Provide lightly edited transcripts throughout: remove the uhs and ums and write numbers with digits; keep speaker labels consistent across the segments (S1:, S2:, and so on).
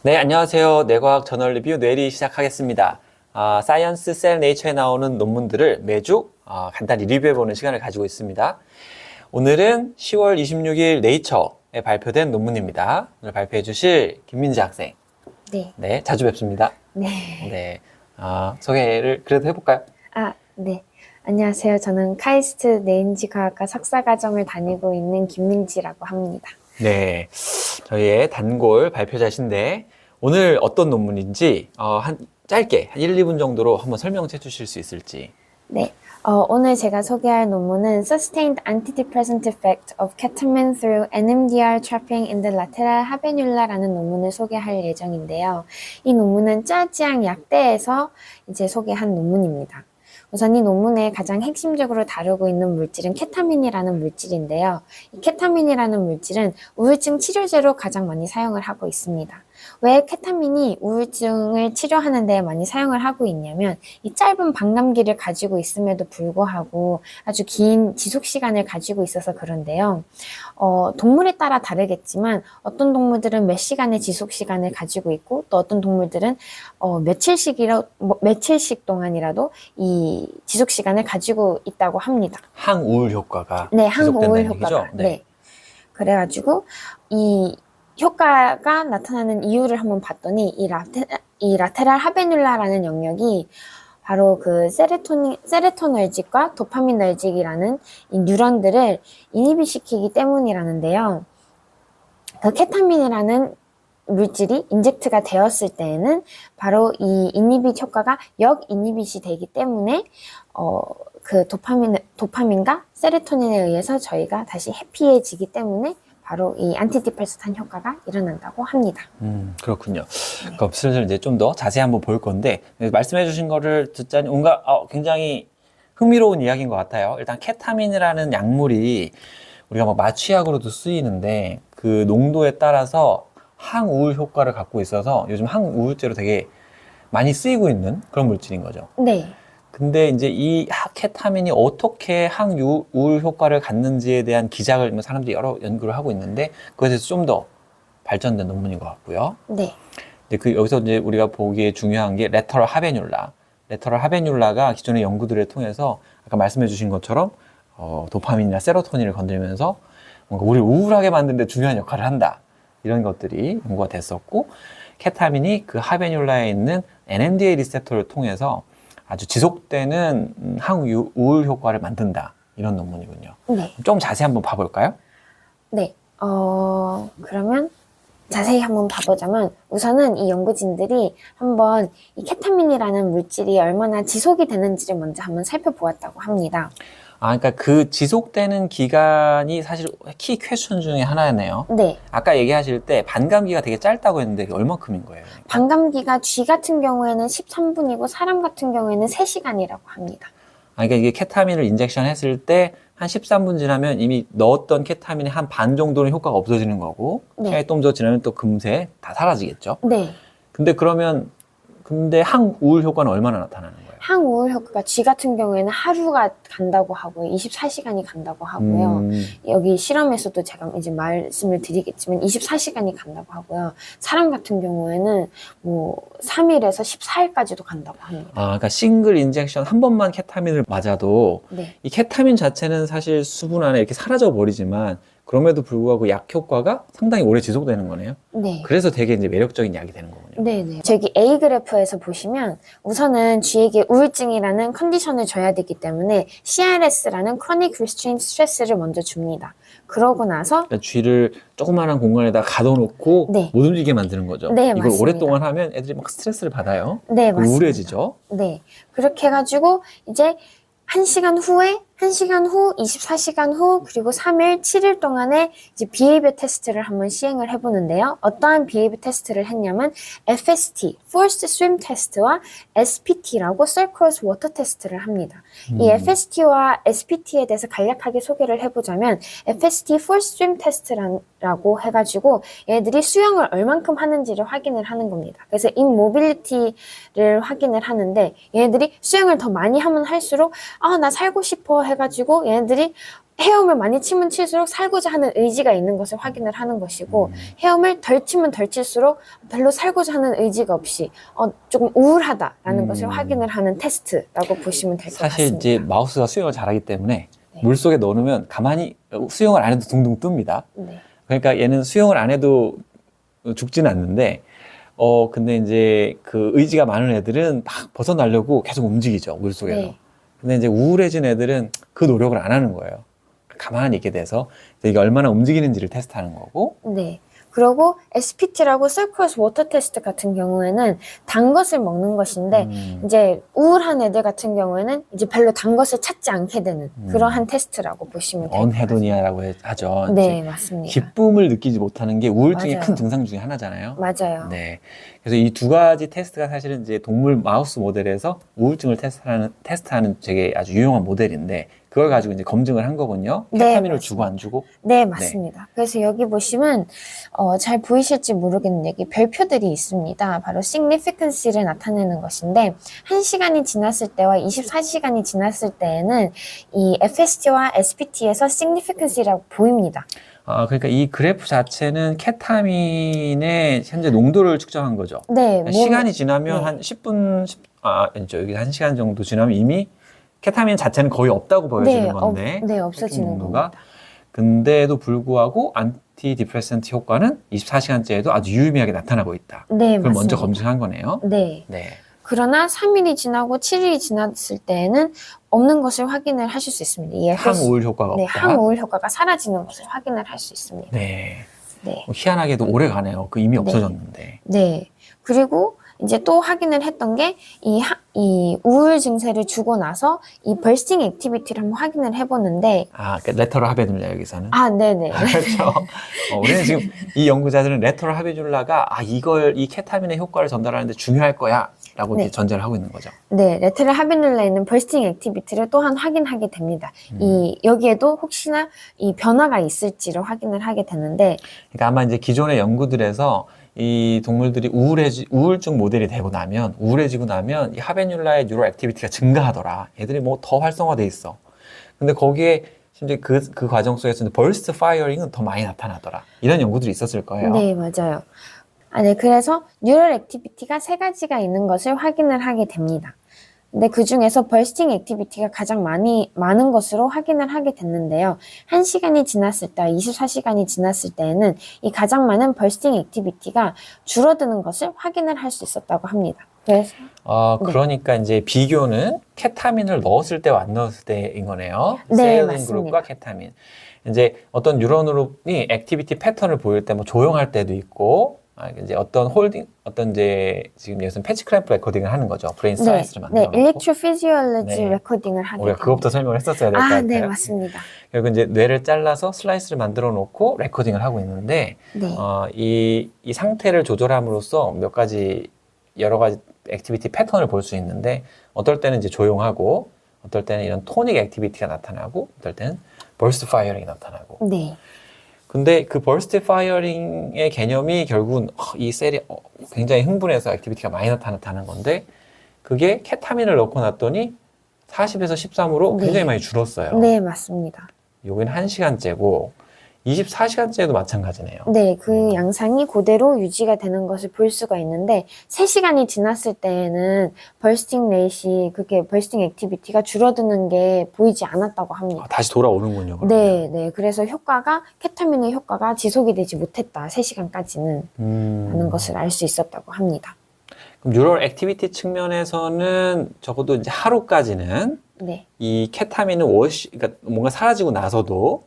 S1: 네, 안녕하세요. 뇌과학 저널 리뷰 뇌리 시작하겠습니다. 사이언스 셀 네이처에 나오는 논문들을 매주 간단히 리뷰해보는 시간을 가지고 있습니다. 오늘은 10월 26일 네이처에 발표된 논문입니다. 오늘 발표해 주실 김민지 학생.
S2: 네.
S1: 네, 자주 뵙습니다.
S2: 네.
S1: 네, 소개를 그래도 해볼까요?
S2: 네. 안녕하세요. 저는 카이스트 내인지과학과 석사과정을 다니고 있는 김민지라고 합니다.
S1: 네, 저희의 단골 발표자신데 오늘 어떤 논문인지 짧게 한 1, 2분 정도로 한번 설명해 주실 수 있을지.
S2: 네. 오늘 제가 소개할 논문은 Sustained Antidepressant Effect of Ketamine through NMDR Trapping in the Lateral Habenula라는 논문을 소개할 예정인데요. 이 논문은 짜지앙 약대에서 이제 소개한 논문입니다. 우선 이 논문에 가장 핵심적으로 다루고 있는 물질은 케타민이라는 물질인데요. 이 케타민이라는 물질은 우울증 치료제로 가장 많이 사용을 하고 있습니다. 왜 케타민이 우울증을 치료하는 데 많이 사용을 하고 있냐면 이 짧은 반감기를 가지고 있음에도 불구하고 아주 긴 지속 시간을 가지고 있어서 그런데요. 동물에 따라 다르겠지만 어떤 동물들은 몇 시간의 지속 시간을 가지고 있고 또 어떤 동물들은 며칠씩 동안이라도 이 지속 시간을 가지고 있다고 합니다.
S1: 항우울 효과가
S2: 네,
S1: 지속된다는
S2: 항우울
S1: 얘기죠?
S2: 효과가. 네. 그래가지고 이 효과가 나타나는 이유를 한번 봤더니 이 라테랄 하베눌라라는 영역이 바로 그 세로토너지과 도파민너지기라는 이 뉴런들을 인히비시키기 때문이라는데요. 그 케타민이라는 물질이 인젝트가 되었을 때에는 바로 이 인히빗 효과가 역인히빗이 되기 때문에 그 도파민과 세로토닌에 의해서 저희가 다시 해피해지기 때문에 바로 이 안티디프레스탄 효과가 일어난다고 합니다.
S1: 그렇군요. 그럼 슬슬 이제 좀 더 자세히 한번 볼 건데, 말씀해 주신 거를 듣자니 뭔가 굉장히 흥미로운 이야기인 것 같아요. 일단 케타민이라는 약물이 우리가 뭐 마취약으로도 쓰이는데 그 농도에 따라서 항우울 효과를 갖고 있어서 요즘 항우울제로 되게 많이 쓰이고 있는 그런 물질인 거죠.
S2: 네.
S1: 근데 이제 이 케타민이 어떻게 항우울 효과를 갖는지에 대한 기작을 사람들이 여러 연구를 하고 있는데 그것에 대해서 좀 더 발전된 논문인 것 같고요.
S2: 네.
S1: 근데 여기서 이제 우리가 보기에 중요한 게 레터럴 하베뉴라. 레터럴 하베뉴라가 기존의 연구들을 통해서 아까 말씀해 주신 것처럼 도파민이나 세로토닌을 건드리면서 뭔가 우리를 우울하게 만드는 데 중요한 역할을 한다. 이런 것들이 연구가 됐었고 케타민이 그 하베뉴라에 있는 NMDA 리셉터를 통해서 아주 지속되는 항우울 효과를 만든다. 이런 논문이군요.
S2: 네.
S1: 좀 자세히 한번 봐볼까요?
S2: 네. 그러면 자세히 한번 봐보자면 우선은 이 연구진들이 한번 이 케타민이라는 물질이 얼마나 지속이 되는지를 먼저 한번 살펴보았다고 합니다.
S1: 그러니까 그 지속되는 기간이 사실 키 퀘스천 중에 하나였네요.
S2: 네.
S1: 아까 얘기하실 때 반감기가 되게 짧다고 했는데 그게 얼마큼인 거예요?
S2: 반감기가 쥐 같은 경우에는 13분이고 사람 같은 경우에는 3시간이라고 합니다.
S1: 그러니까 이게 케타민을 인젝션 했을 때 한 13분 지나면 이미 넣었던 케타민의 한 반 정도는 효과가 없어지는 거고
S2: 네.
S1: 시간이 좀 더 지나면 또 금세 다 사라지겠죠?
S2: 네.
S1: 근데 항우울 효과는 얼마나 나타나는 거예요?
S2: 항우울 효과가 쥐 같은 경우에는 하루가 간다고 하고요. 24시간이 간다고 하고요. 여기 실험에서도 제가 이제 말씀을 드리겠지만 24시간이 간다고 하고요. 사람 같은 경우에는 뭐 3일에서 14일까지도 간다고 합니다.
S1: 그러니까 싱글 인젝션 한 번만 케타민을 맞아도
S2: 네.
S1: 이 케타민 자체는 사실 수분 안에 이렇게 사라져 버리지만 그럼에도 불구하고 약 효과가 상당히 오래 지속되는 거네요.
S2: 네.
S1: 그래서 되게 이제 매력적인 약이 되는 거군요.
S2: 네네. 저기 A 그래프에서 보시면 우선은 쥐에게 우울증이라는 컨디션을 줘야 되기 때문에 CRS라는 Chronic Restraint Stress를 먼저 줍니다. 그러고 나서
S1: 그러니까 쥐를 조그마한 공간에다 가둬놓고
S2: 네.
S1: 못 움직이게 만드는 거죠.
S2: 네,
S1: 이걸
S2: 맞습니다.
S1: 오랫동안 하면 애들이 막 스트레스를 받아요.
S2: 네, 맞습니다.
S1: 우울해지죠.
S2: 네. 그렇게 해가지고 이제 1시간 후, 24시간 후, 그리고 3일, 7일 동안에 이제 비헤이비어 테스트를 한번 시행을 해보는데요. 어떠한 비헤이비어 테스트를 했냐면 FST, Forced Swim Test와 SPT라고 Surcross Water 테스트를 합니다. 이 FST와 SPT에 대해서 간략하게 소개를 해보자면 FST, Forced Swim Test라고 해가지고 얘들이 수영을 얼만큼 하는지를 확인을 하는 겁니다. 그래서 인모빌리티를 확인을 하는데 얘들이 수영을 더 많이 하면 할수록 나 살고 싶어 해가지고 얘네들이 헤엄을 많이 치면 칠수록 살고자 하는 의지가 있는 것을 확인을 하는 것이고 헤엄을 덜 치면 덜 칠수록 별로 살고자 하는 의지가 없이 조금 우울하다라는 것을 확인을 하는 테스트라고 보시면 될 것 같습니다.
S1: 사실 이제 마우스가 수영을 잘하기 때문에
S2: 네.
S1: 물속에 넣어놓으면 가만히 수영을 안 해도 둥둥 뜹니다.
S2: 네.
S1: 그러니까 얘는 수영을 안 해도 죽지는 않는데 근데 이제 그 의지가 많은 애들은 막 벗어나려고 계속 움직이죠, 물속에서.
S2: 네.
S1: 근데 이제 우울해진 애들은 그 노력을 안 하는 거예요. 가만히 있게 돼서 이게 얼마나 움직이는지를 테스트하는 거고.
S2: 네. 그리고 SPT라고 Sucrose Water Test 같은 경우에는 단 것을 먹는 것인데 이제 우울한 애들 같은 경우에는 이제 별로 단 것을 찾지 않게 되는 그러한 테스트라고 보시면 돼요.
S1: 언헤도니아라고 하죠.
S2: 네,
S1: 이제
S2: 맞습니다.
S1: 기쁨을 느끼지 못하는 게 우울증의
S2: 맞아요.
S1: 큰 증상 중에 하나잖아요.
S2: 맞아요.
S1: 네. 그래서 이 두 가지 테스트가 사실은 이제 동물 마우스 모델에서 우울증을 테스트하는 되게 아주 유용한 모델인데 그걸 가지고 이제 검증을 한 거군요.
S2: 네,
S1: 케타민을
S2: 맞습니다.
S1: 주고 안 주고.
S2: 네, 맞습니다. 그래서 여기 보시면 잘 보이실지 모르겠는데 여기 별표들이 있습니다. 바로 significance를 나타내는 것인데 1시간이 지났을 때와 24시간이 지났을 때에는 이 FST와 SPT에서 significance라고 보입니다.
S1: 그러니까 이 그래프 자체는 케타민의 현재 농도를 측정한 거죠.
S2: 네,
S1: 시간이 지나면
S2: 네.
S1: 한 10분, 여기 1시간 정도 지나면 이미 케타민 자체는 거의 없다고 보여지는 건데.
S2: 네, 없어지는
S1: 농도가.
S2: 겁니다.
S1: 근데도 불구하고 안티디프레센트 효과는 24시간째에도 아주 유의미하게 나타나고 있다.
S2: 네,
S1: 그걸 먼저
S2: 맞습니다.
S1: 검증한 거네요.
S2: 네.
S1: 네.
S2: 그러나 3일이 지나고 7일이 지났을 때에는 없는 것을 확인을 하실 수 있습니다. 이
S1: 항우울 효과가
S2: 네,
S1: 없다.
S2: 항우울 효과가 사라지는 것을 확인을 할 수 있습니다.
S1: 네.
S2: 네.
S1: 희한하게도 오래 가네요. 그 이미
S2: 네.
S1: 없어졌는데.
S2: 네. 그리고 이제 또 확인을 했던 게 이 우울 증세를 주고 나서 이 버스팅 액티비티를 한번 확인을 해보는데
S1: 그 레터럴 하베눌라 여기서는.
S2: 네네.
S1: 그렇죠. 우리는 지금 이 연구자들은 레터럴 하베눌라가 이 케타민의 효과를 전달하는데 중요할 거야 라고
S2: 네.
S1: 이제 전제를 하고 있는 거죠.
S2: 네, 레테럴 하베눌라에 있는 버스팅 액티비티를 또한 확인하게 됩니다. 여기에도 혹시나 이 변화가 있을지를 확인을 하게 되는데
S1: 그러니까 아마 이제 기존의 연구들에서 이 동물들이 우울증 모델이 되고 나면 우울해지고 나면 이 하베눌라의 뉴럴 액티비티가 증가하더라. 애들이 뭐 더 활성화돼 있어. 근데 거기에 심지어 그 과정 속에서 벌스트 파이어링은 더 많이 나타나더라. 이런 연구들이 있었을 거예요.
S2: 네, 맞아요. 네, 그래서 뉴럴 액티비티가 3가지가 있는 것을 확인을 하게 됩니다. 근데 그 중에서 버스팅 액티비티가 가장 많은 것으로 확인을 하게 됐는데요. 1시간이 지났을 때, 24시간이 지났을 때에는 이 가장 많은 버스팅 액티비티가 줄어드는 것을 확인을 할 수 있었다고 합니다. 그래서
S1: 그러니까 이제 비교는 케타민을 넣었을 때와 안 넣었을 때인 거네요.
S2: 네,
S1: 세일린
S2: 맞습니다.
S1: 그룹과 케타민. 이제 어떤 뉴런으로이 액티비티 패턴을 보일 때 뭐 조용할 때도 있고, 이제 어떤 이제 지금 여기서 패치 클램프 레코딩을 하는 거죠. 브레인 슬라이스를 만들어 놓고.
S2: 일렉트로피지올로지
S1: 네.
S2: 레코딩을 하게
S1: 우리가
S2: 됩니다.
S1: 그것부터 설명을 했었어야 될 것 같아요.
S2: 네, 맞습니다.
S1: 그리고 이제 뇌를 잘라서 슬라이스를 만들어 놓고 레코딩을 하고 있는데,
S2: 네.
S1: 이 상태를 조절함으로써 여러 가지 액티비티 패턴을 볼 수 있는데, 어떨 때는 이제 조용하고, 어떨 때는 이런 토닉 액티비티가 나타나고, 어떨 때는 버스트 파이어링이 나타나고.
S2: 네.
S1: 근데 그 버스트 파이어링의 개념이 결국은 이 셀이 굉장히 흥분해서 액티비티가 많이 나타나는 건데, 그게 케타민을 넣고 났더니 40에서 13으로
S2: 네.
S1: 굉장히 많이 줄었어요.
S2: 네, 맞습니다.
S1: 여기는 1시간째고 24시간째도 마찬가지네요.
S2: 네, 그 양상이 그대로 유지가 되는 것을 볼 수가 있는데 3시간이 지났을 때에는 버스팅 레이시, 그게 버스팅 액티비티가 줄어드는 게 보이지 않았다고 합니다.
S1: 다시 돌아오는군요. 그러면.
S2: 네. 그래서 케타민의 효과가 지속이 되지 못했다. 3시간까지는 하는 것을 알 수 있었다고 합니다.
S1: 그럼 뉴럴 액티비티 측면에서는 적어도 이제 하루까지는
S2: 네.
S1: 이 케타민은 그러니까 뭔가 사라지고 나서도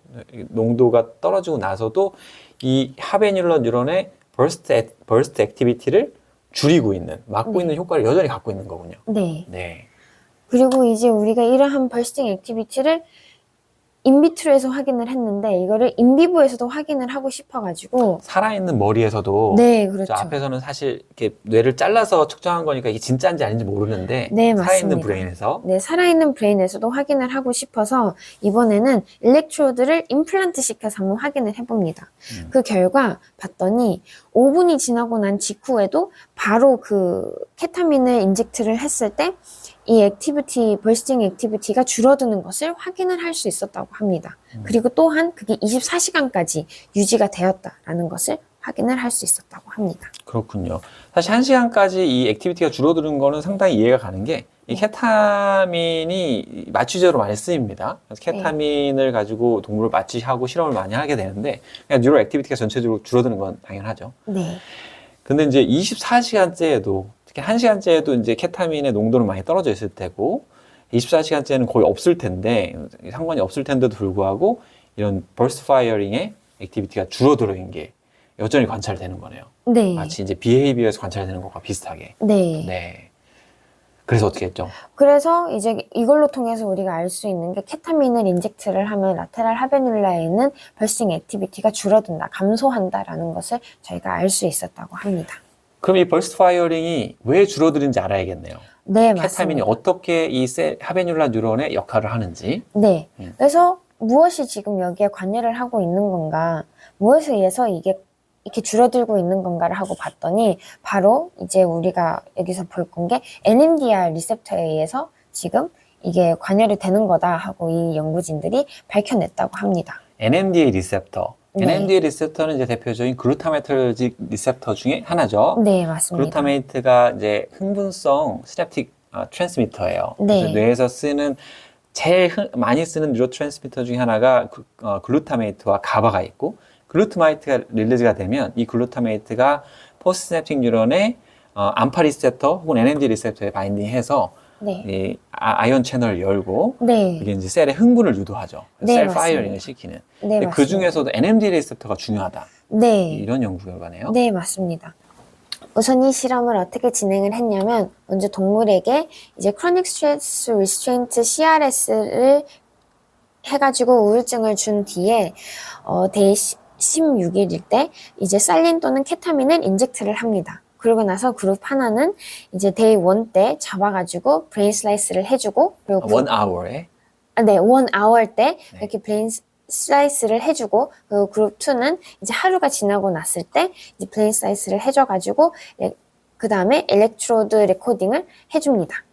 S1: 농도가 떨어지고 나서도 이 하베뉴러 뉴런의 버스트 액티비티를 줄이고 막고 있는 효과를 여전히 갖고 있는 거군요.
S2: 네.
S1: 네.
S2: 그리고 이제 우리가 이러한 버스팅 액티비티를 인비트로에서 확인을 했는데 이거를 인비보에서도 확인을 하고 싶어가지고
S1: 살아있는 머리에서도
S2: 네, 그렇죠.
S1: 저 앞에서는 사실 이렇게 뇌를 잘라서 측정한 거니까 이게 진짜인지 아닌지 모르는데
S2: 네,
S1: 살아있는
S2: 맞습니다.
S1: 브레인에서
S2: 네, 살아있는 브레인에서도 확인을 하고 싶어서 이번에는 일렉트로드를 임플란트 시켜서 한번 확인을 해봅니다. 그 결과 봤더니 5분이 지나고 난 직후에도 바로 그 케타민을 인젝트를 했을 때 이 액티비티, 벌스팅 액티비티가 줄어드는 것을 확인을 할 수 있었다고 합니다. 그리고 또한 그게 24시간까지 유지가 되었다라는 것을 확인을 할 수 있었다고 합니다.
S1: 그렇군요. 사실 1시간까지 이 액티비티가 줄어드는 거는 상당히 이해가 가는 게 이 케타민이 마취제로 많이 쓰입니다. 그래서 케타민을 가지고 동물을 마취하고 실험을 많이 하게 되는데 그냥 뉴럴 액티비티가 전체적으로 줄어드는 건 당연하죠.
S2: 네.
S1: 근데 이제 24시간째에도 특히 1시간째에도 이제 케타민의 농도는 많이 떨어져 있을 테고 24시간째는 거의 없을 텐데 상관이 없을 텐데도 불구하고 이런 버스트 파이어링의 액티비티가 줄어드는 게 여전히 관찰되는 거네요.
S2: 네.
S1: 마치 이제 비헤이비어에서 관찰되는 것과 비슷하게.
S2: 네.
S1: 네. 그래서 어떻게 했죠?
S2: 그래서 이제 이걸로 통해서 우리가 알 수 있는 게 케타민을 인젝트를 하면 라테랄 하베뉴라에 있는 벌스팅 액티비티가 줄어든다, 감소한다라는 것을 저희가 알 수 있었다고 합니다.
S1: 그럼 이 버스트 파이어링이 왜 줄어드는지 알아야겠네요.
S2: 네,
S1: 케타민이
S2: 맞습니다.
S1: 어떻게 이 하베뉴라 뉴런의 역할을 하는지.
S2: 네. 그래서 무엇이 지금 여기에 관여를 하고 있는 건가, 무엇에 의해서 이게 이렇게 줄어들고 있는 건가를 하고 봤더니 바로 이제 우리가 여기서 볼 건 게 NMDR 리셉터에 의해서 지금 이게 관여를 되는 거다 하고 이 연구진들이 밝혀냈다고 합니다.
S1: NMDA 리셉터.
S2: 네.
S1: NMDA 리셉터는 이제 대표적인 글루타메터직 리셉터 중에 하나죠.
S2: 네, 맞습니다.
S1: 글루타메이트가 이제 흥분성 시냅틱 트랜스미터예요.
S2: 네.
S1: 그래서 뇌에서 쓰는 제일 많이 쓰는 뉴로 트랜스미터 중에 하나가 글루타메이트와 가바가 있고 글루타메이트가 릴리즈가 되면 이 글루타메이트가 포스트시냅틱 뉴런의 암파 리셉터 혹은 NMD 리셉터에 바인딩해서
S2: 네.
S1: 이 아이온 채널을 열고
S2: 네.
S1: 이게 이제 셀의 흥분을 유도하죠.
S2: 네,
S1: 셀
S2: 맞습니다.
S1: 파이어링을 시키는.
S2: 네,
S1: 근데 그
S2: 맞습니다.
S1: 중에서도 NMD 리셉터가 중요하다.
S2: 네.
S1: 이런 연구 결과네요.
S2: 네, 맞습니다. 우선 이 실험을 어떻게 진행을 했냐면 먼저 동물에게 이제 Chronic Stress Restraint CRS를 해가지고 우울증을 준 뒤에 데이 16일일 때 이제 살린 또는 케타민을 인젝트를 합니다. 그러고 나서 그룹 하나는 이제 데이 1 때 잡아가지고 브레인 슬라이스를 해주고 그리고
S1: 원 아워에
S2: 네, 1 hour 때
S1: 네.
S2: 이렇게 브레인 슬라이스를 해주고 그리고 그룹 2는 이제 하루가 지나고 났을 때 이제 브레인 슬라이스를 해줘가지고 그 다음에 엘렉트로드 레코딩을 해줍니다.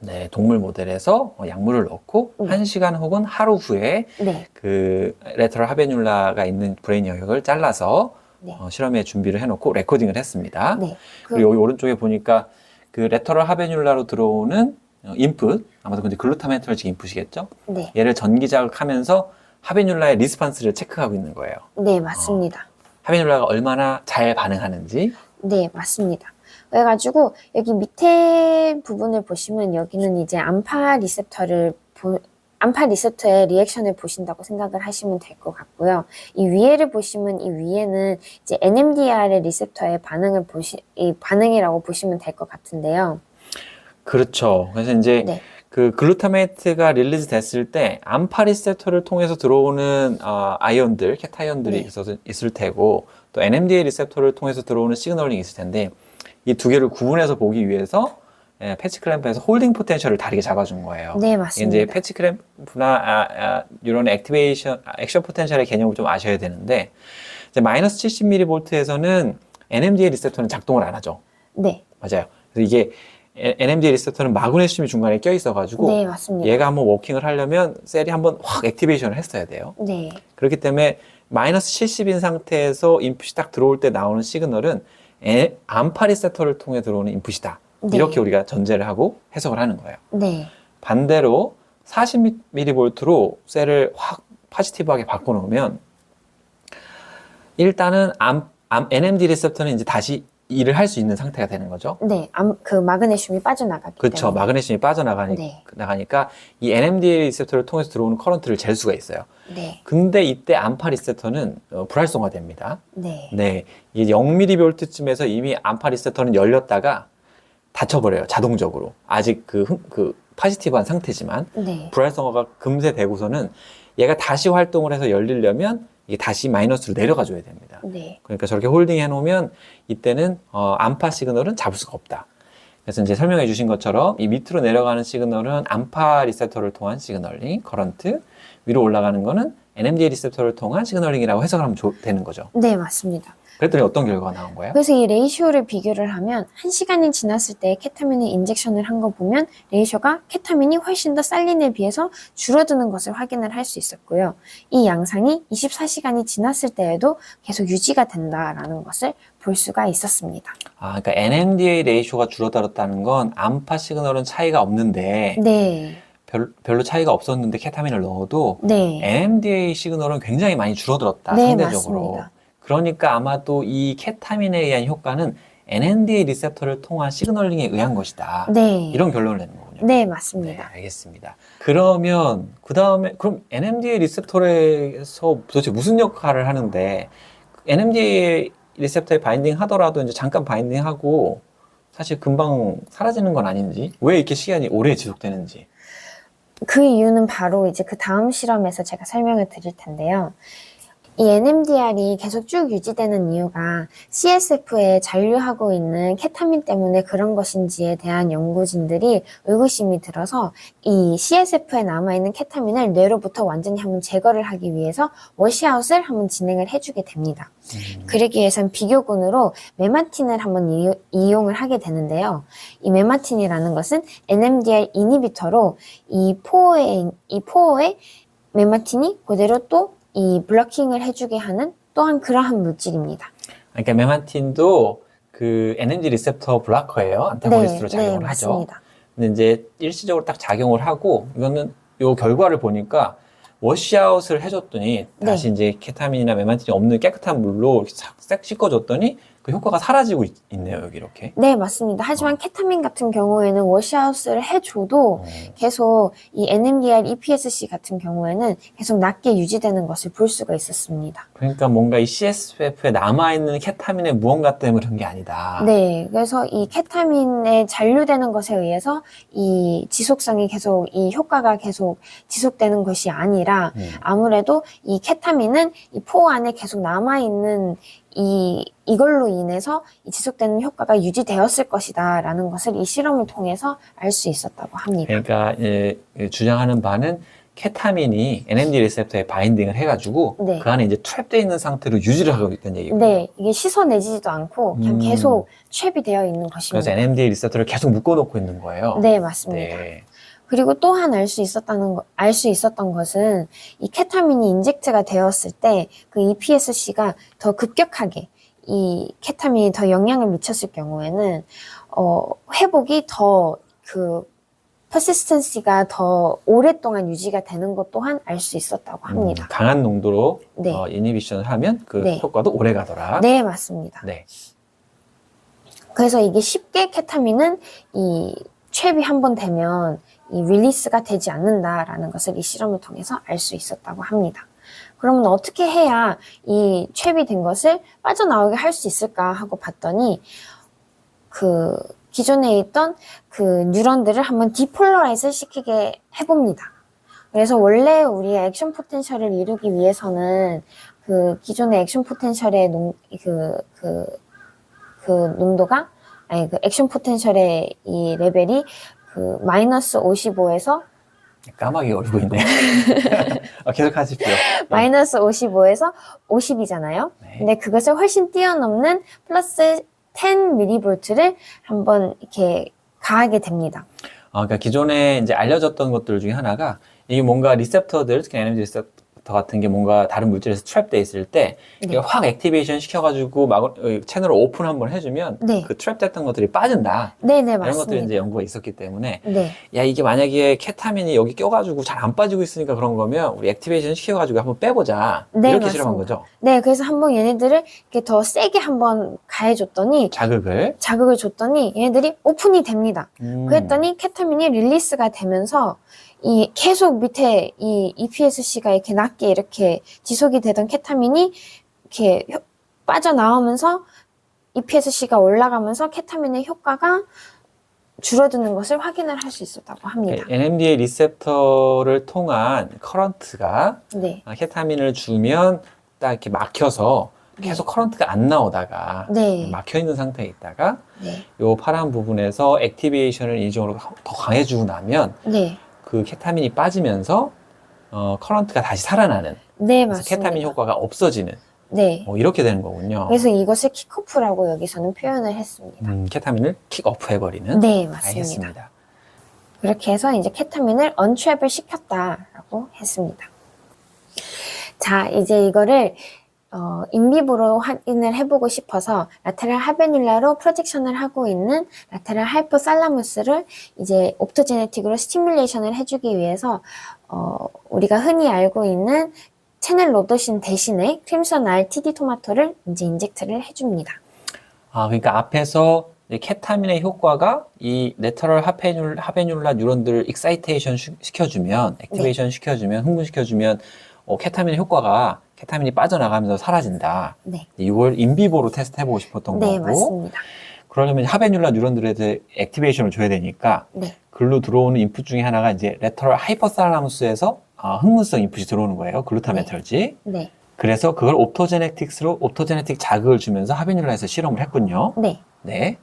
S1: 네, 동물 모델에서 약물을 넣고
S2: 네.
S1: 1시간 혹은 하루 후에
S2: 네,
S1: 그 레터럴 하베뉴라가 있는 브레인 영역을 잘라서
S2: 네.
S1: 실험에 준비를 해놓고 레코딩을 했습니다.
S2: 네.
S1: 그리고 여기 오른쪽에 보니까 그 레터럴 하베뉴라로 들어오는 인풋, 아마도 근데 글루타메터직 인풋이겠죠?
S2: 네,
S1: 얘를 전기 자극하면서 하베뉴라의 리스판스를 체크하고 있는 거예요.
S2: 네, 맞습니다.
S1: 하베뉴라가 얼마나 잘 반응하는지.
S2: 네, 맞습니다. 그래가지고 여기 밑에 부분을 보시면 여기는 이제 암파 리셉터의 리액션을 보신다고 생각을 하시면 될 것 같고요. 이 위에를 보시면 이 위에는 이제 NMDR의 리셉터의 이 반응이라고 보시면 될 것 같은데요.
S1: 그렇죠. 그래서 이제
S2: 네.
S1: 그 글루타메이트가 릴리즈 됐을 때 암파 리셉터를 통해서 들어오는 아이온들, 케타이온들이
S2: 네.
S1: 있을 테고 또 NMDA 리셉터를 통해서 들어오는 시그널링이 있을 텐데 이 두 개를 구분해서 보기 위해서 패치 클램프에서 홀딩 포텐셜을 다르게 잡아준 거예요.
S2: 네,
S1: 이게
S2: 맞습니다.
S1: 이제 패치 클램프나 뉴런 액션 포텐셜의 개념을 좀 아셔야 되는데 이제 마이너스 70mV에서는 NMDA 리셉터는 작동을 안 하죠.
S2: 네,
S1: 맞아요. 그래서 이게 NMDA 리셉터는 마그네슘이 중간에 껴 있어가지고
S2: 네, 맞습니다.
S1: 얘가 한번 워킹을 하려면 셀이 한번 확 액티베이션을 했어야 돼요.
S2: 네,
S1: 그렇기 때문에 마이너스 70인 상태에서 인풋이 딱 들어올 때 나오는 시그널은 암파 리셉터를 통해 들어오는 인풋이다.
S2: 네.
S1: 이렇게 우리가 전제를 하고 해석을 하는 거예요.
S2: 네,
S1: 반대로 40mV로 셀을 확 포지티브하게 바꿔놓으면 일단은 NMD 리셉터는 이제 다시 일을 할 수 있는 상태가 되는 거죠.
S2: 네, 그 마그네슘이 빠져나가기
S1: 그렇죠.
S2: 때문에.
S1: 마그네슘이
S2: 네.
S1: 나가니까 이 NMDA 리셉터를 통해서 들어오는 커런트를 잴 수가 있어요.
S2: 네,
S1: 근데 이때 암파 리셉터는 불활성화됩니다.
S2: 네,
S1: 네, 이게 0mV쯤에서 이미 암파 리셉터는 열렸다가 닫혀버려요. 자동적으로. 아직 그 포지티브한 상태지만
S2: 네,
S1: 불활성화가 금세 되고서는 얘가 다시 활동을 해서 열리려면 이게 다시 마이너스로 내려가줘야 됩니다.
S2: 네,
S1: 그러니까 저렇게 홀딩 해놓으면 이때는 암파 시그널은 잡을 수가 없다. 그래서 이제 설명해 주신 것처럼 이 밑으로 내려가는 시그널은 암파 리셉터를 통한 시그널링, 커런트, 위로 올라가는 거는 NMDA 리셉터를 통한 시그널링이라고 해석을 하면 되는 거죠.
S2: 네, 맞습니다.
S1: 그랬더니 어떤 결과가 나온 거예요?
S2: 그래서 이 레이쇼를 비교를 하면 1시간이 지났을 때 케타민을 인젝션을 한 거 보면 레이쇼가 케타민이 훨씬 더 살린에 비해서 줄어드는 것을 확인을 할 수 있었고요. 이 양상이 24시간이 지났을 때에도 계속 유지가 된다라는 것을 볼 수가 있었습니다.
S1: 그러니까 NMDA 레이쇼가 줄어들었다는 건 암파 시그널은 차이가 없는데
S2: 네,
S1: 별로 차이가 없었는데 케타민을 넣어도
S2: 네,
S1: NMDA 시그널은 굉장히 많이 줄어들었다,
S2: 네,
S1: 상대적으로.
S2: 맞습니다.
S1: 그러니까 아마도 이 케타민에 의한 효과는 NMDA 리셉터를 통한 시그널링에 의한 것이다.
S2: 네,
S1: 이런 결론을 내는 거군요.
S2: 네,
S1: 네,
S2: 맞습니다.
S1: 알겠습니다. 그러면 그럼 NMDA 리셉터에서 도대체 무슨 역할을 하는데 NMDA 리셉터에 바인딩 하더라도 이제 잠깐 바인딩하고 사실 금방 사라지는 건 아닌지, 왜 이렇게 시간이 오래 지속되는지.
S2: 그 이유는 바로 이제 그 다음 실험에서 제가 설명을 드릴 텐데요. 이 NMDR이 계속 쭉 유지되는 이유가 CSF에 잔류하고 있는 케타민 때문에 그런 것인지에 대한 연구진들이 의구심이 들어서 이 CSF에 남아있는 케타민을 뇌로부터 완전히 한번 제거를 하기 위해서 워시아웃을 한번 진행을 해주게 됩니다. 그러기 위해선 비교군으로 메마틴을 한번 이용을 하게 되는데요. 이 메마틴이라는 것은 NMDR 이니비터로 이 포어에 메마틴이 그대로 또 이 블러킹을 해주게 하는 또한 그러한 물질입니다.
S1: 그러니까 메만틴도 그 NMD 리셉터 블라커예요. 안타고니스트로 작용을 하죠.
S2: 맞습니다.
S1: 근데 이제 일시적으로 딱 작용을 하고 이거는 요 결과를 보니까 워시아웃을 해줬더니 다시 이제 케타민이나 메만틴이 없는 깨끗한 물로 이렇게 싹 씻어줬더니 그 효과가 사라지고 있네요, 여기 이렇게.
S2: 네, 맞습니다. 하지만 케타민 같은 경우에는 워시아웃을 해줘도 계속 이 NMDR EPSC 같은 경우에는 계속 낮게 유지되는 것을 볼 수가 있었습니다.
S1: 그러니까 뭔가 이 CSF에 남아있는 케타민의 무언가 때문에 그런 게 아니다.
S2: 네, 그래서 이 케타민에 잔류되는 것에 의해서 이 지속성이 계속, 이 효과가 계속 지속되는 것이 아니라 아무래도 이 케타민은 이 포 안에 계속 남아있는 이걸로 인해서 이 지속되는 효과가 유지되었을 것이다 라는 것을 이 실험을 통해서 알 수 있었다고 합니다.
S1: 그러니까 주장하는 바는 케타민이 NMD 리셉터에 바인딩을 해가지고
S2: 네.
S1: 그 안에 이제 트랩되어 있는 상태로 유지를 하고 있다는 얘기군요.
S2: 네, 이게 씻어내지도 않고 그냥 계속 트랩이 되어 있는 것입니다.
S1: 그래서 NMD 리셉터를 계속 묶어놓고 있는 거예요.
S2: 네, 맞습니다.
S1: 네.
S2: 그리고 또한 알 수 있었던 것은 이 케타민이 인젝트가 되었을 때 그 EPSC가 더 급격하게 이 케타민이 더 영향을 미쳤을 경우에는 회복이 더 persistency가 더 오랫동안 유지가 되는 것 또한 알 수 있었다고 합니다.
S1: 강한 농도로
S2: 네.
S1: 이니비션을 하면 그
S2: 네.
S1: 효과도 오래 가더라.
S2: 네, 맞습니다.
S1: 네.
S2: 그래서 이게 쉽게 케타민은 이 트랩이 한번 되면 이 릴리스가 되지 않는다라는 것을 이 실험을 통해서 알 수 있었다고 합니다. 그러면 어떻게 해야 이 트랩이 된 것을 빠져나오게 할 수 있을까 하고 봤더니 기존에 있던 뉴런들을 한번 디폴러라이즈 시키게 해봅니다. 그래서 원래 우리의 액션 포텐셜을 이루기 위해서는 기존의 액션 포텐셜의 농도가 액션 포텐셜의 이 레벨이 마이너스 55에서
S1: 까마귀가 울고 있네. 계속 하십시오.
S2: 마이너스 55에서 50이잖아요.
S1: 네.
S2: 근데 그것을 훨씬 뛰어넘는 플러스 10mV를 한번 이렇게 가하게 됩니다.
S1: 그러니까 기존에 이제 알려졌던 것들 중에 하나가 이게 뭔가 리셉터들, 특히 NMD 리셉터 같은 게 뭔가 다른 물질에서 트랩돼 있을 때
S2: 네.
S1: 확 액티베이션 시켜가지고 채널을 오픈 한번 해주면
S2: 네.
S1: 그 트랩됐던 것들이 빠진다.
S2: 네네,
S1: 이런 것들이
S2: 맞습니다.
S1: 이제 연구가 있었기 때문에
S2: 네.
S1: 야 이게 만약에 케타민이 여기 껴가지고 잘 안 빠지고 있으니까 그런 거면 우리 액티베이션 시켜가지고 한번 빼보자.
S2: 네,
S1: 이렇게
S2: 맞습니다.
S1: 실험한 거죠.
S2: 네, 그래서 한번 얘네들을 이렇게 더 세게 한번 가해줬더니
S1: 자극을
S2: 줬더니 얘네들이 오픈이 됩니다. 그랬더니 케타민이 릴리스가 되면서 이 계속 밑에 이 EPSC가 이렇게 낮게 이렇게 지속이 되던 케타민이 이렇게 빠져나오면서 EPSC가 올라가면서 케타민의 효과가 줄어드는 것을 확인을 할 수 있었다고 합니다.
S1: NMDA 리셉터를 통한 커런트가
S2: 네.
S1: 케타민을 주면 딱 이렇게 막혀서 계속 커런트가 안 나오다가
S2: 네.
S1: 막혀 있는 상태에 있다가
S2: 네.
S1: 요 파란 부분에서 액티베이션을 인위적으로 더 강해주고 나면
S2: 네.
S1: 그 케타민이 빠지면서 커런트가 다시 살아나는
S2: 네,
S1: 그래서
S2: 맞습니다.
S1: 케타민 효과가 없어지는
S2: 네.
S1: 이렇게 되는 거군요.
S2: 그래서 이것을 킥오프라고 여기서는 표현을 했습니다.
S1: 케타민을 킥오프 해버리는.
S2: 네, 맞습니다.
S1: 알겠습니다.
S2: 그렇게 해서 이제 케타민을 언트랩을 시켰다라고 했습니다. 자, 이제 이거를 인비보로 확인을 해보고 싶어서 라테랄 하베뉼라로 프로젝션을 하고 있는 라테랄 하이포살라무스를 이제 옵토제네틱으로 스티뮬레이션을 해주기 위해서 우리가 흔히 알고 있는 채널 로도신 대신에 크림슨 RTD 토마토를 이제 인젝트를 해줍니다.
S1: 그러니까 앞에서 케타민의 효과가 이 레터럴 하베뉼라 뉴런들을 익사이테이션 시켜주면, 액티베이션 시켜주면, 흥분시켜주면 케타민의 효과가 케타민이 빠져나가면서 사라진다.
S2: 네.
S1: 이걸 인비보로 테스트 해보고 싶었던
S2: 네,
S1: 거고.
S2: 맞습니다.
S1: 그러려면 하베뉼라 뉴런들에 대해 액티베이션을 줘야 되니까
S2: 네.
S1: 글로 들어오는 인풋 중에 하나가 이제 레터럴 하이퍼살라무스에서 흥분성 인풋이 들어오는 거예요. 글루타메털지.
S2: 네.
S1: 그래서 그걸 옵토제네틱 자극을 주면서 하베뉼라에서 실험을 했군요.
S2: 네.
S1: 네.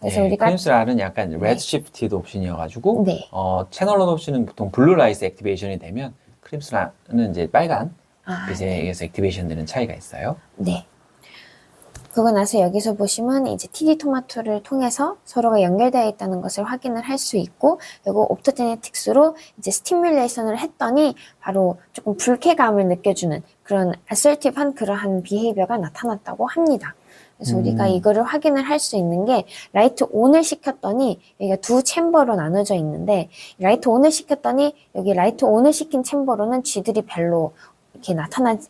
S2: 그래서 우리가
S1: 크림슬알은 약간 레드시프티드 옵션이어가지고
S2: 네.
S1: 채널 옵션은 보통 블루 라이스 액티베이션이 되면 크림슬알은 이제 빨간
S2: 네.
S1: 빛에서 액티베이션 되는 차이가 있어요.
S2: 네. 그러고 나서 여기서 보시면 이제 TD 토마토를 통해서 서로가 연결되어 있다는 것을 확인을 할 수 있고, 그리고 옵토제네틱스로 이제 스티뮬레이션을 했더니 바로 조금 불쾌감을 느껴주는 그런 assertive한 그러한 비헤이비어가 나타났다고 합니다. 그래서 우리가 이거를 확인을 할 수 있는 게 라이트 온을 시켰더니 여기가 두 챔버로 나눠져 있는데, 라이트 온을 시켰더니 여기 라이트 온을 시킨 챔버로는 쥐들이 별로 이렇게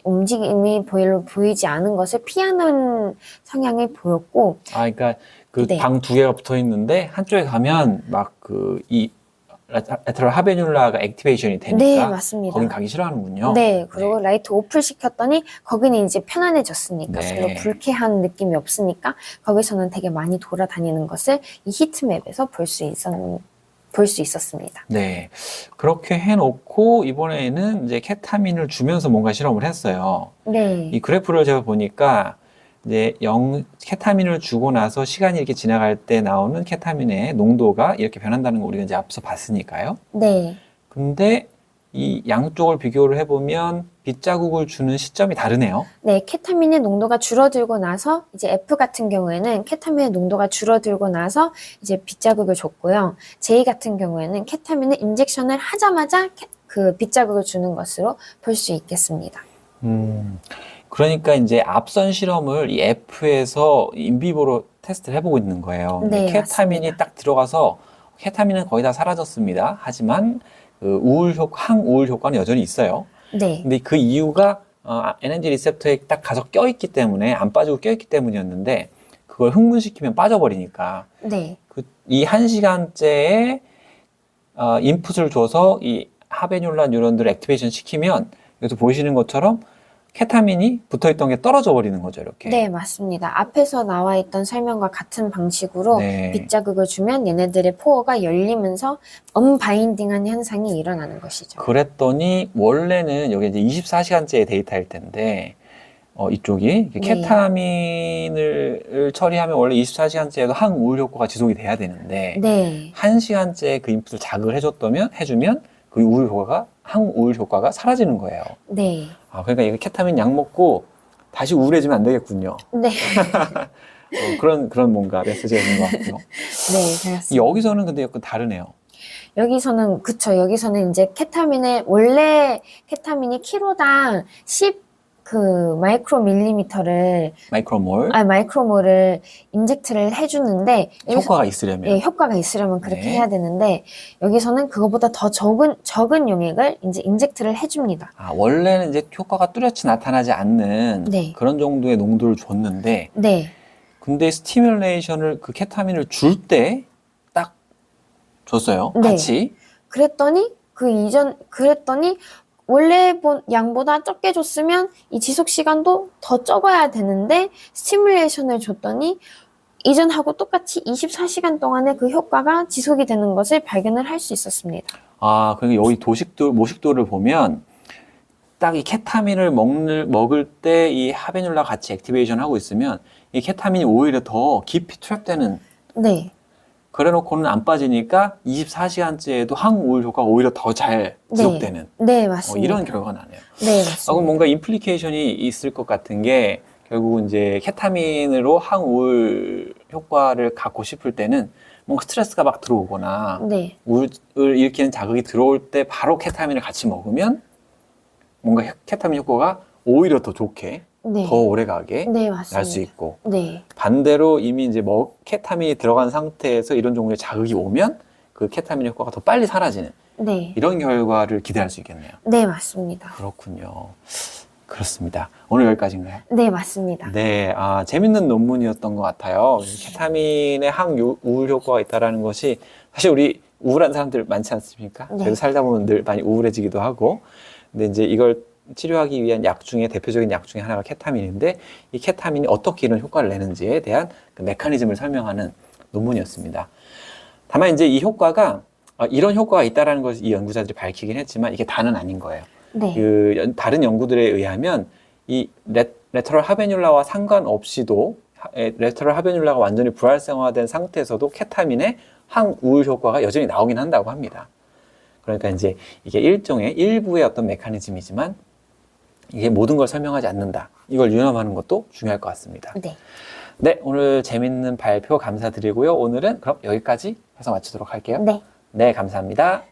S2: 움직임이 별로 보이지 않은 것을 피하는 성향을 보였고.
S1: 그러니까 그
S2: 네.
S1: 방 두 개가 붙어 있는데 한쪽에 가면 막 이 레터럴 하베뉼라가 액티베이션이 되니까.
S2: 네, 맞습니다.
S1: 거긴 가기 싫어하는군요.
S2: 네, 그리고 라이트 오프를 시켰더니 거기는 이제 편안해졌으니까
S1: 네.
S2: 별로 불쾌한 느낌이 없으니까 거기서는 되게 많이 돌아다니는 것을 이 히트맵에서 볼 수 있었습니다.
S1: 네. 그렇게 해놓고 이번에는 이제 케타민을 주면서 뭔가 실험을 했어요.
S2: 네.
S1: 이 그래프를 제가 보니까 이제 케타민을 주고 나서 시간이 이렇게 지나갈 때 나오는 케타민의 농도가 이렇게 변한다는 거 우리가 이제 앞서 봤으니까요.
S2: 네.
S1: 근데 이 양쪽을 비교를 해보면 빗자국을 주는 시점이 다르네요.
S2: 네, 케타민의 농도가 줄어들고 나서 이제 F 같은 경우에는 케타민의 농도가 줄어들고 나서 이제 빗자국을 줬고요. J 같은 경우에는 케타민을 인젝션을 하자마자 그 빗자국을 주는 것으로 볼 수 있겠습니다.
S1: 그러니까 이제 앞선 실험을 이 F에서 인비보로 테스트를 해보고 있는 거예요.
S2: 네,
S1: 케타민이
S2: 맞습니다.
S1: 딱 들어가서 케타민은 거의 다 사라졌습니다. 하지만 그 항우울 효과는 여전히 있어요.
S2: 네.
S1: 근데 그 이유가 NNG 리셉터에 딱 가서 껴있기 때문에 안 빠지고 껴있기 때문이었는데 그걸 흥분시키면 빠져버리니까
S2: 네.
S1: 이 1시간째에 인풋을 줘서 이 하베뉼라 뉴런들을 액티베이션 시키면 여기서 보이시는 것처럼 케타민이 붙어있던 게 떨어져 버리는 거죠, 이렇게.
S2: 네, 맞습니다. 앞에서 나와 있던 설명과 같은 방식으로
S1: 네.
S2: 빗자국을 주면 얘네들의 포어가 열리면서 언바인딩한 현상이 일어나는 것이죠.
S1: 그랬더니 원래는 여기 이제 24시간째의 데이터일 텐데 이쪽이
S2: 네.
S1: 케타민을 처리하면 원래 24시간째에도 항우울 효과가 지속이 돼야 되는데
S2: 네.
S1: 1시간째 그 인풋을 자극을 해주면 그 항우울 효과가 사라지는 거예요.
S2: 네.
S1: 그러니까 이거 케타민 약 먹고 다시 우울해지면 안 되겠군요.
S2: 네.
S1: 그런 뭔가 메시지가 있는 것 같고요.
S2: 네, 그렇습니다.
S1: 여기서는 근데 약간 다르네요.
S2: 여기서는 이제 원래 케타민이 키로당 10 마이크로몰을 인젝트를 해주는데
S1: 효과가 있으려면.
S2: 예, 효과가 있으려면 그렇게
S1: 네.
S2: 해야 되는데 여기서는 그거보다 더 적은 용액을 이제 인젝트를 해줍니다.
S1: 원래는 이제 효과가 뚜렷이 나타나지 않는
S2: 네.
S1: 그런 정도의 농도를 줬는데
S2: 네.
S1: 근데 스티뮬레이션을 그 케타민을 줄 때 딱 줬어요.
S2: 네.
S1: 같이.
S2: 그랬더니 원래 양보다 적게 줬으면 이 지속 시간도 더 적어야 되는데 스티뮬레이션을 줬더니 이전하고 똑같이 24시간 동안의 그 효과가 지속이 되는 것을 발견을 할 수 있었습니다.
S1: 그리고 여기 모식도를 보면 딱 이 케타민을 먹을 때 이 하베뉼라 같이 액티베이션 하고 있으면 이 케타민이 오히려 더 깊이 트랩되는
S2: 네.
S1: 그래놓고는 안 빠지니까 24시간째에도 항우울 효과가 오히려 더 잘 지속되는
S2: 네, 맞습니다.
S1: 이런 결과가 나네요.
S2: 네, 맞습니다.
S1: 그럼 뭔가 임플리케이션이 있을 것 같은 게 결국은 이제 케타민으로 항우울 효과를 갖고 싶을 때는 뭔가 스트레스가 막 들어오거나
S2: 네,
S1: 우울을 일으키는 자극이 들어올 때 바로 케타민을 같이 먹으면 뭔가 케타민 효과가 오히려 더 좋게
S2: 네,
S1: 더 오래가게
S2: 네,
S1: 날 수
S2: 맞습니다.
S1: 있고
S2: 네,
S1: 반대로 이미 이제 케타민이 들어간 상태에서 이런 종류의 자극이 오면 그 케타민 효과가 더 빨리 사라지는
S2: 네,
S1: 이런 결과를 기대할 수 있겠네요.
S2: 네, 맞습니다.
S1: 그렇군요. 그렇습니다. 오늘 여기까지인가요?
S2: 네, 맞습니다.
S1: 네, 재밌는 논문이었던 것 같아요. 케타민의 항우울 효과가 있다는 것이 사실 우리 우울한 사람들 많지 않습니까?
S2: 네.
S1: 저희도 살다 보면 늘 많이 우울해지기도 하고, 근데 이제 이걸 치료하기 위한 약 중에 대표적인 약 중에 하나가 케타민인데 이 케타민이 어떻게 이런 효과를 내는지에 대한 그 메커니즘을 설명하는 논문이었습니다. 다만 이제 이 효과가 이런 효과가 있다라는 것을 이 연구자들이 밝히긴 했지만 이게 다는 아닌 거예요.
S2: 네,
S1: 다른 연구들에 의하면 이 레터럴 하베뉴라와 상관없이도 레터럴 하베뉴라가 완전히 불활성화된 상태에서도 케타민의 항우울 효과가 여전히 나오긴 한다고 합니다. 그러니까 이제 이게 일부의 어떤 메커니즘이지만 이게 모든 걸 설명하지 않는다. 이걸 유념하는 것도 중요할 것 같습니다.
S2: 네.
S1: 네, 오늘 재밌는 발표 감사드리고요. 오늘은 그럼 여기까지 해서 마치도록 할게요.
S2: 네.
S1: 네, 감사합니다.